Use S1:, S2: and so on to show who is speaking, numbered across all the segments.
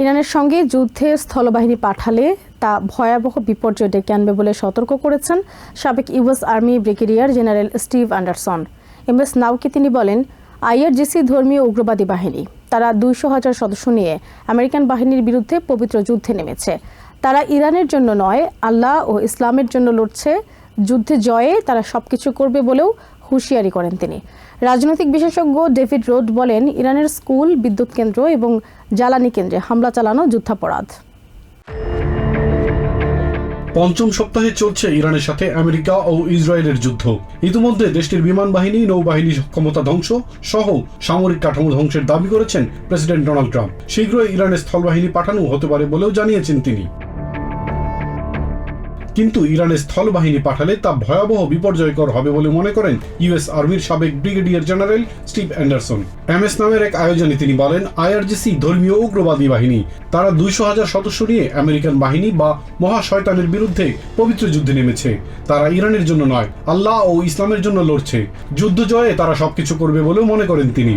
S1: ইরানের সঙ্গে যুদ্ধে স্থলবাহিনী পাঠালে তা ভয়াবহ বিপর্যয় ডেকে আনবে বলে সতর্ক করেছেন সাবেক US army brigadier general Steve Anderson. MS নাউকে তিনি বলেন, আইআরজিসি ধর্মীয় উগ্রবাদী বাহিনী। তারা 200,000 সদস্য নিয়ে আমেরিকান বাহিনীর বিরুদ্ধে পবিত্র যুদ্ধে নেমেছে। তারা ইরানের জন্য নয়, আল্লাহ ও ইসলামের জন্য লড়ছে। যুদ্ধে জয়ে তারা সবকিছু করবে বলেও হুঁশিয়ারি করেন তিনি। রাজনৈতিক বিশেষজ্ঞ ডেভিড রোড বলেন, ইরানের স্কুল, বিদ্যুৎ কেন্দ্র এবং জ্বালানি কেন্দ্রে হামলা চালানো যুদ্ধাপরাধ।
S2: পঞ্চম সপ্তাহে চলছে ইরানের সাথে আমেরিকা ও ইসরায়েলের যুদ্ধ। ইতিমধ্যে দেশটির বিমান বাহিনী, নৌবাহিনী ক্ষমতা ধ্বংস সহ সামরিক কাঠামো ধ্বংসের দাবি করেছেন প্রেসিডেন্ট ডোনাল্ড ট্রাম্প। শীঘ্রই ইরানের স্থলবাহিনী পাঠানো হতে পারে বলেও জানিয়েছেন তিনি। কিন্তু ইরানের স্থলবাহিনী পাঠালে তা ভয়াবহ বিপর্যয়কর হবে বলে মনে করেন ইউএস আর্মির সাবেক brigadier general Steve Anderson. MS নামের এক আয়োজনে তিনি বলেন, আইআরজিসি ধর্মীয় উগ্রবাদী বাহিনী। তারা 200,000 সদস্য নিয়ে আমেরিকান বাহিনী বা মহাশয়তানের বিরুদ্ধে পবিত্র যুদ্ধে নেমেছে। তারা ইরানের জন্য নয়, আল্লাহ ও ইসলামের জন্য লড়ছে। যুদ্ধ জয়ে তারা সবকিছু করবে বলেও মনে করেন তিনি।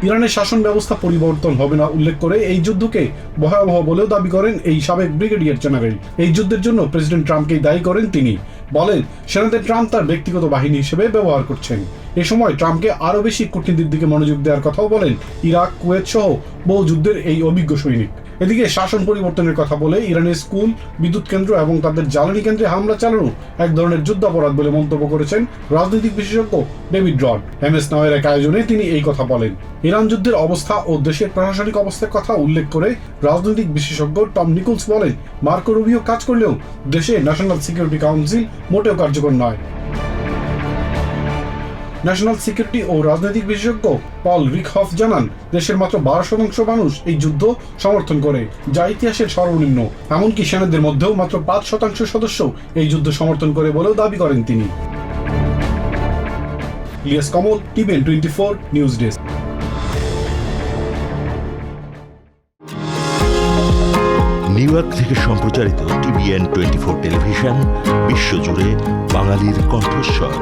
S2: ইরানের শাসন ব্যবস্থা পরিবর্তন হবে না উল্লেখ করে এই যুদ্ধকে ভয়াবহ বলেও দাবি করেন এই সাবেক ব্রিগেডিয়ার জেনারেল। এই যুদ্ধের জন্য প্রেসিডেন্ট ট্রাম্পকেই দায়ী করেন তিনি। বলেন, সেনাদের ট্রাম্প তার ব্যক্তিগত বাহিনী হিসেবে ব্যবহার করছেন। এ সময় ট্রাম্পকে আরও বেশি কূটনীতির দিকে মনোযোগ দেওয়ার কথাও বলেন ইরাক, কুয়েত সহ বহু যুদ্ধের এই অভিজ্ঞ সৈনিক। এদিকে শাসন পরিবর্তনের কথা বলে ইরানের স্কুল, বিদ্যুৎ কেন্দ্র এবং তাদের জ্বালানি কেন্দ্রে হামলা চালানো এক ধরনের যুদ্ধাপরাধ বলে মন্তব্য করেছেন রাজনৈতিক বিশেষজ্ঞ ডেভিড রড। এমএস নামের এক আয়োজনে তিনি এই কথা বলেন। ইরান যুদ্ধের অবস্থা ও দেশের প্রশাসনিক অবস্থার কথা উল্লেখ করে রাজনৈতিক বিশেষজ্ঞ টম নিকলস বলেন, মার্কো রুবিও কাজ করলেও দেশে ন্যাশনাল সিকিউরিটি কাউন্সিল মোটেও কার্যকর নয়। ন্যাশনাল সিকিউরিটি ও রাজনৈতিক বিশেষজ্ঞ পল রিকহফ জানান, দেশের মাত্র 12% মানুষ এই যুদ্ধ সমর্থন করে, যা ইতিহাসের সর্বনিম্ন। এমনকি সেনাদের মধ্যেও মাত্র 5% সদস্য এই যুদ্ধ সমর্থন করে বলেও দাবি করেন তিনি। Ilias Kamal, TVN 24 news desk.
S3: New York সম্প্রচারিত টিভিএন 24 টেলিভিশন বিশ্বজুড়ে বাঙালির কণ্ঠস্বর।